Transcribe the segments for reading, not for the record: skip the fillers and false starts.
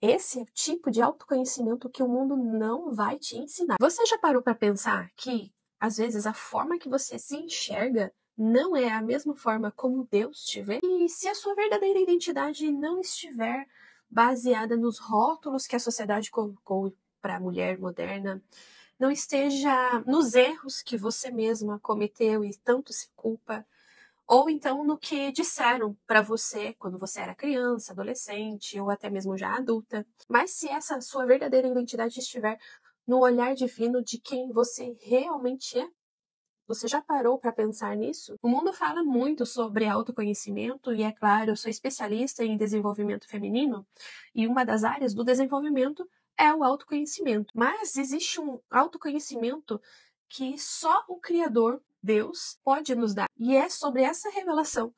Esse é o tipo de autoconhecimento que o mundo não vai te ensinar. Você já parou para pensar que, às vezes, a forma que você se enxerga não é a mesma forma como Deus te vê? E se a sua verdadeira identidade não estiver baseada nos rótulos que a sociedade colocou para a mulher moderna, não esteja nos erros que você mesma cometeu e tanto se culpa, ou então no que disseram para você quando você era criança, adolescente ou até mesmo já adulta. Mas se essa sua verdadeira identidade estiver no olhar divino de quem você realmente é, você já parou para pensar nisso? O mundo fala muito sobre autoconhecimento e, é claro, eu sou especialista em desenvolvimento feminino e uma das áreas do desenvolvimento é o autoconhecimento. Mas existe um autoconhecimento que só o Criador, Deus, pode nos dar. E é sobre essa revelação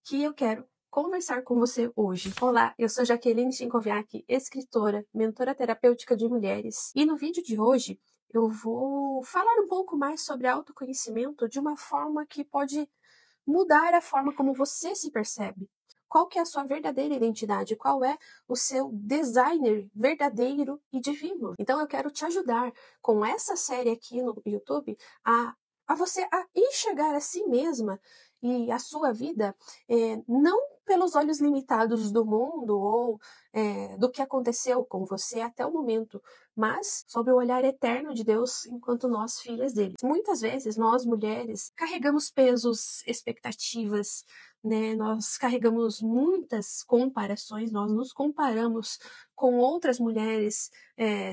que eu quero conversar com você hoje. Olá, eu sou Jaqueline Chinkoviak, escritora, mentora terapêutica de mulheres. E no vídeo de hoje eu vou falar um pouco mais sobre autoconhecimento de uma forma que pode mudar a forma como você se percebe. Qual que é a sua verdadeira identidade? Qual é o seu designer verdadeiro e divino? Então eu quero te ajudar com essa série aqui no YouTube a você a enxergar a si mesma e a sua vida não pelos olhos limitados do mundo ou do que aconteceu com você até o momento, mas sob o olhar eterno de Deus enquanto nós filhas dele. Muitas vezes nós mulheres carregamos pesos, expectativas, né? Nós carregamos muitas comparações, nós nos comparamos com outras mulheres,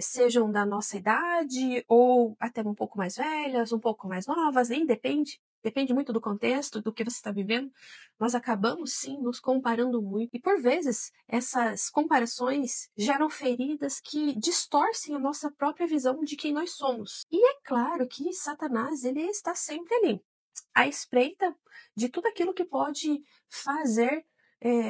sejam da nossa idade ou até um pouco mais velhas, um pouco mais novas, nem depende. Depende muito do contexto, do que você está vivendo. Nós acabamos, sim, nos comparando muito. E, por vezes, essas comparações geram feridas que distorcem a nossa própria visão de quem nós somos. E é claro que Satanás, ele está sempre ali, à espreita de tudo aquilo que pode fazer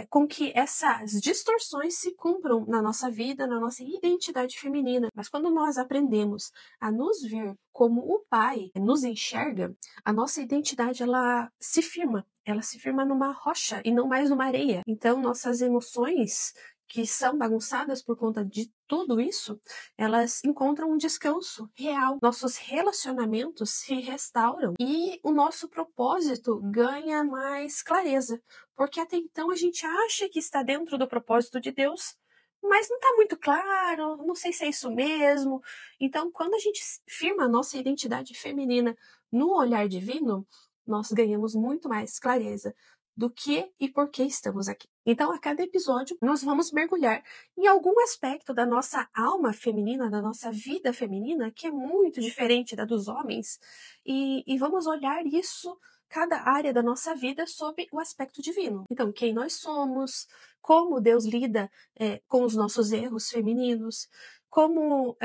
com que essas distorções se cumpram na nossa vida, na nossa identidade feminina. Mas quando nós aprendemos a nos ver como o Pai nos enxerga, a nossa identidade ela se firma numa rocha e não mais numa areia. Então nossas emoções, que são bagunçadas por conta de tudo isso, elas encontram um descanso real. Nossos relacionamentos se restauram e o nosso propósito ganha mais clareza, porque até então a gente acha que está dentro do propósito de Deus, mas não está muito claro, não sei se é isso mesmo. Então, quando a gente firma a nossa identidade feminina no olhar divino, nós ganhamos muito mais clareza do que e por que estamos aqui. Então, a cada episódio, nós vamos mergulhar em algum aspecto da nossa alma feminina, da nossa vida feminina, que é muito diferente da dos homens, e vamos olhar isso, cada área da nossa vida, sob o aspecto divino. Então, quem nós somos, como Deus lida com os nossos erros femininos, como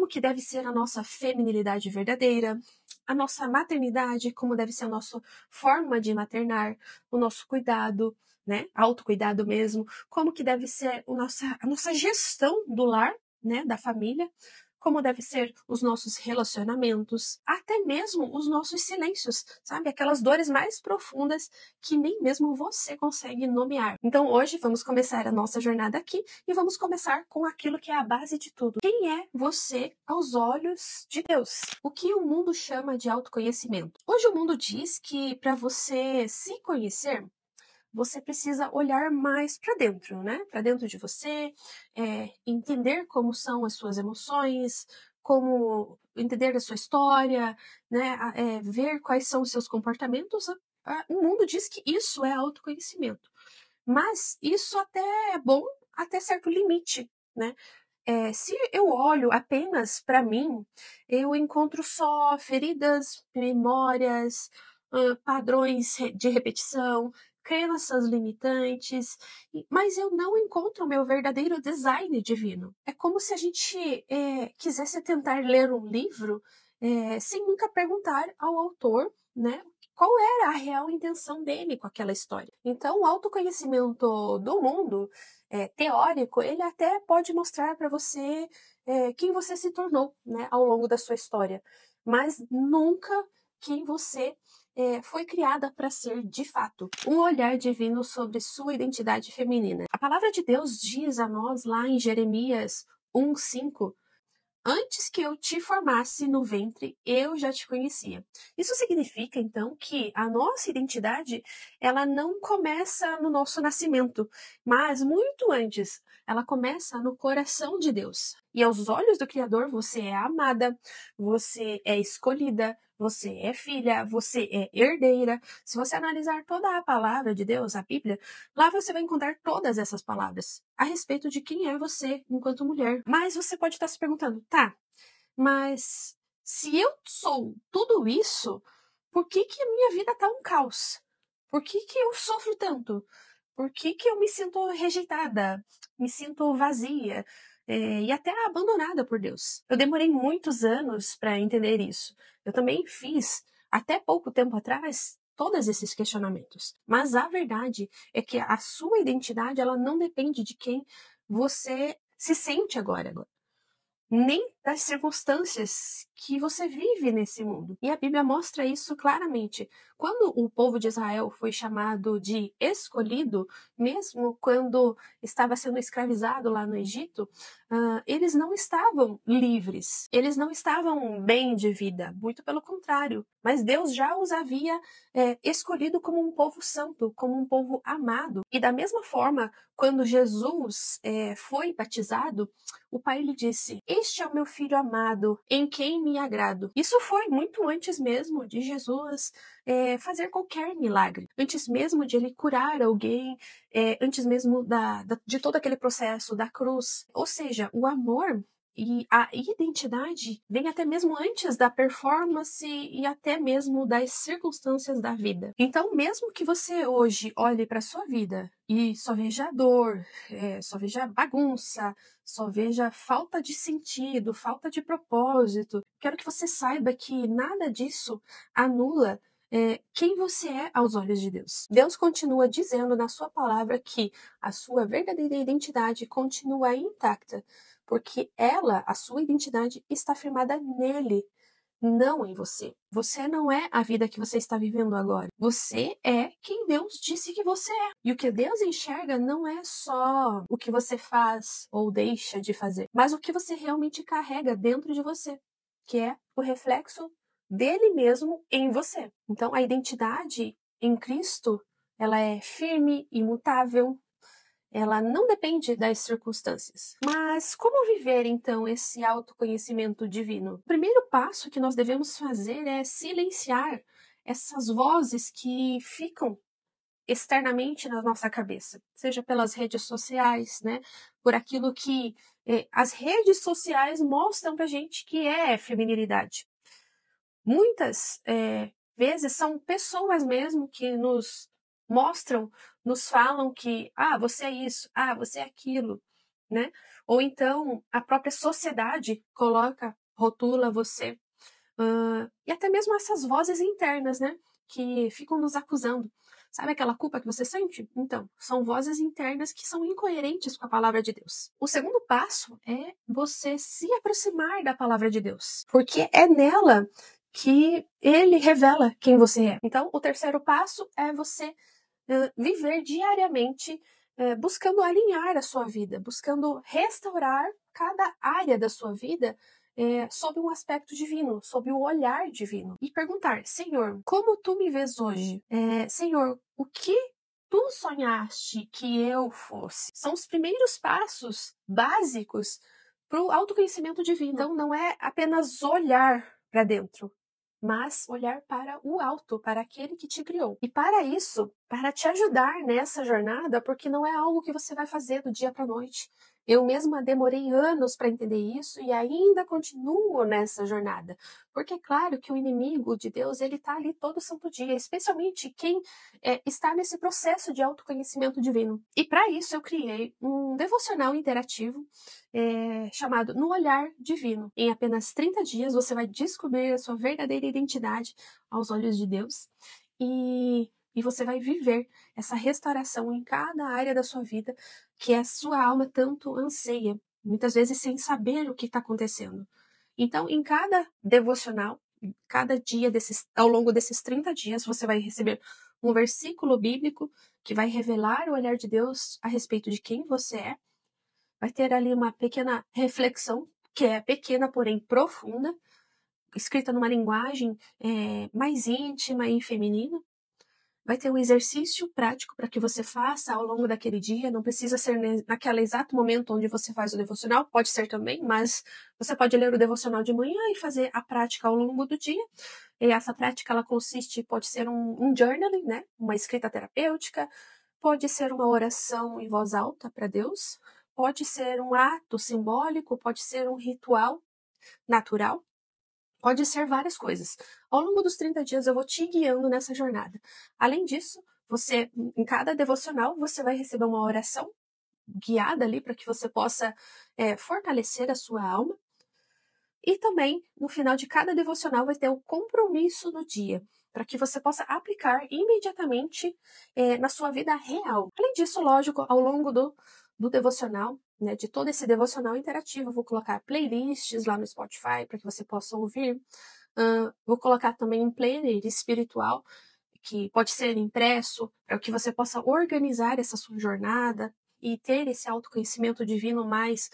que deve ser a nossa feminilidade verdadeira, a nossa maternidade, como deve ser a nossa forma de maternar, o nosso cuidado, né, autocuidado mesmo, como que deve ser a nossa gestão do lar, né, da família, como deve ser os nossos relacionamentos, até mesmo os nossos silêncios, sabe? Aquelas dores mais profundas que nem mesmo você consegue nomear. Então hoje vamos começar a nossa jornada aqui e vamos começar com aquilo que é a base de tudo. Quem é você aos olhos de Deus? O que o mundo chama de autoconhecimento? Hoje o mundo diz que para você se conhecer, você precisa olhar mais para dentro, né? Para dentro de você, entender como são as suas emoções, como entender a sua história, né? Ver quais são os seus comportamentos. O mundo diz que isso é autoconhecimento. Mas isso até é bom até certo limite, né? Se eu olho apenas para mim, eu encontro só feridas, memórias, padrões de repetição, crenças limitantes, mas eu não encontro o meu verdadeiro design divino. É como se a gente quisesse tentar ler um livro sem nunca perguntar ao autor, né? Qual era a real intenção dele com aquela história. Então, o autoconhecimento do mundo teórico, ele até pode mostrar para você quem você se tornou, né, ao longo da sua história, mas nunca quem você foi criada para ser, de fato, um olhar divino sobre sua identidade feminina. A palavra de Deus diz a nós lá em Jeremias 1:5: antes que eu te formasse no ventre, eu já te conhecia. Isso significa, então, que a nossa identidade, ela não começa no nosso nascimento, mas muito antes, ela começa no coração de Deus. E aos olhos do Criador, você é amada, você é escolhida, você é filha, você é herdeira. Se você analisar toda a palavra de Deus, a Bíblia, lá você vai encontrar todas essas palavras a respeito de quem é você enquanto mulher. Mas você pode estar se perguntando, tá, mas se eu sou tudo isso, por que que a minha vida tá um caos? Por que que eu sofro tanto? Por que que eu me sinto rejeitada? Me sinto vazia? E até abandonada por Deus. Eu demorei muitos anos para entender isso. Eu também fiz, até pouco tempo atrás, todos esses questionamentos. Mas a verdade é que a sua identidade, ela não depende de quem você se sente agora, nem das circunstâncias que você vive nesse mundo. E a Bíblia mostra isso claramente. Quando o povo de Israel foi chamado de escolhido, mesmo quando estava sendo escravizado lá no Egito, eles não estavam livres, eles não estavam bem de vida, muito pelo contrário. Mas Deus já os havia escolhido como um povo santo, como um povo amado. E da mesma forma, quando Jesus foi batizado, o pai lhe disse: este é o meu filho amado, em quem me agrado. Isso foi muito antes mesmo de Jesus fazer qualquer milagre. Antes mesmo de ele curar alguém, antes mesmo de todo aquele processo da cruz. Ou seja, o amor e a identidade vem até mesmo antes da performance e até mesmo das circunstâncias da vida. Então, mesmo que você hoje olhe para a sua vida e só veja dor, só veja bagunça, só veja falta de sentido, falta de propósito, quero que você saiba que nada disso anula quem você é aos olhos de Deus. Deus continua dizendo na sua palavra que a sua verdadeira identidade continua intacta, porque ela, a sua identidade, está firmada nele, não em você. Você não é a vida que você está vivendo agora. Você é quem Deus disse que você é. E o que Deus enxerga não é só o que você faz ou deixa de fazer, mas o que você realmente carrega dentro de você, que é o reflexo dele mesmo em você. Então, a identidade em Cristo, ela é firme, imutável, ela não depende das circunstâncias. Mas como viver, então, esse autoconhecimento divino? O primeiro passo que nós devemos fazer é silenciar essas vozes que ficam externamente na nossa cabeça, seja pelas redes sociais, né, por aquilo que as redes sociais mostram pra gente que é feminilidade. Muitas vezes são pessoas mesmo que nos mostram, nos falam que você é isso, você é aquilo, né? Ou então a própria sociedade rotula você. E até mesmo essas vozes internas, né? Que ficam nos acusando. Sabe aquela culpa que você sente? Então, são vozes internas que são incoerentes com a palavra de Deus. O segundo passo é você se aproximar da palavra de Deus, porque é nela que ele revela quem você é. Então, o terceiro passo é você viver diariamente buscando alinhar a sua vida, buscando restaurar cada área da sua vida sob um aspecto divino, sob o olhar divino. E perguntar: Senhor, como tu me vês hoje? Senhor, o que tu sonhaste que eu fosse? São os primeiros passos básicos para o autoconhecimento divino. Então, não é apenas olhar para dentro, mas olhar para o alto, para aquele que te criou. E para isso, para te ajudar nessa jornada, porque não é algo que você vai fazer do dia para a noite. Eu mesma demorei anos para entender isso e ainda continuo nessa jornada. Porque é claro que o inimigo de Deus, ele está ali todo santo dia, especialmente quem está nesse processo de autoconhecimento divino. E para isso eu criei um devocional interativo chamado No Olhar Divino. Em apenas 30 dias você vai descobrir a sua verdadeira identidade aos olhos de Deus e você vai viver essa restauração em cada área da sua vida que a sua alma tanto anseia, muitas vezes sem saber o que está acontecendo. Então, em cada devocional, Cada dia ao longo desses 30 dias, você vai receber um versículo bíblico que vai revelar o olhar de Deus a respeito de quem você é. Vai ter ali uma pequena reflexão, que é pequena, porém profunda, escrita numa linguagem mais íntima e feminina. Vai ter um exercício prático para que você faça ao longo daquele dia. Não precisa ser naquele exato momento onde você faz o devocional, pode ser também, mas você pode ler o devocional de manhã e fazer a prática ao longo do dia. E essa prática, ela pode ser um journaling, né? Uma escrita terapêutica, pode ser uma oração em voz alta para Deus, pode ser um ato simbólico, pode ser um ritual natural. Pode ser várias coisas. Ao longo dos 30 dias eu vou te guiando nessa jornada. Além disso, em cada devocional, você vai receber uma oração guiada ali para que você possa fortalecer a sua alma. E também, no final de cada devocional, vai ter o compromisso do dia, para que você possa aplicar imediatamente na sua vida real. Além disso, lógico, ao longo do devocional, né, de todo esse devocional interativo, eu vou colocar playlists lá no Spotify para que você possa ouvir. Vou colocar também um player espiritual, que pode ser impresso, para que você possa organizar essa sua jornada e ter esse autoconhecimento divino mais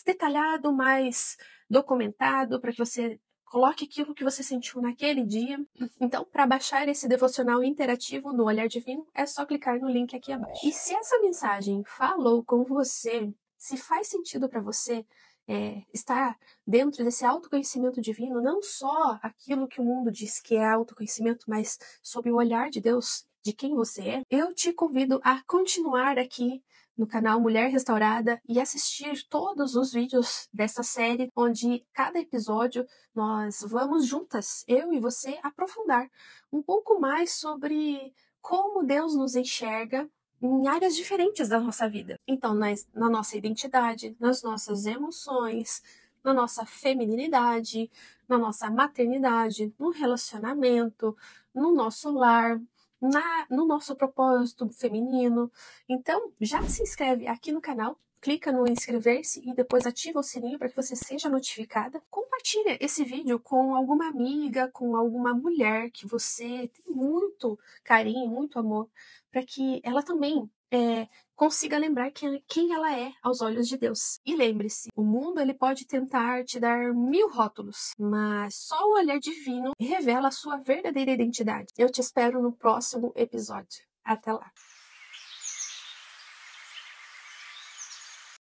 detalhado, mais documentado, para que você coloque aquilo que você sentiu naquele dia. Então, para baixar esse devocional interativo no Olhar Divino, é só clicar no link aqui abaixo. E se essa mensagem falou com você, se faz sentido para você estar dentro desse autoconhecimento divino, não só aquilo que o mundo diz que é autoconhecimento, mas sob o olhar de Deus, de quem você é, eu te convido a continuar aqui no canal Mulher Restaurada e assistir todos os vídeos dessa série, onde cada episódio nós vamos juntas, eu e você, aprofundar um pouco mais sobre como Deus nos enxerga em áreas diferentes da nossa vida. Então, na nossa identidade, nas nossas emoções, na nossa feminilidade, na nossa maternidade, no relacionamento, no nosso lar, no nosso propósito feminino. Então, já se inscreve aqui no canal, clica no inscrever-se e depois ativa o sininho para que você seja notificada. Compartilha esse vídeo com alguma amiga, com alguma mulher que você tem muito carinho, muito amor, para que ela também consiga lembrar quem ela é aos olhos de Deus. E lembre-se, o mundo ele pode tentar te dar 1000 rótulos, mas só o olhar divino revela a sua verdadeira identidade. Eu te espero no próximo episódio. Até lá!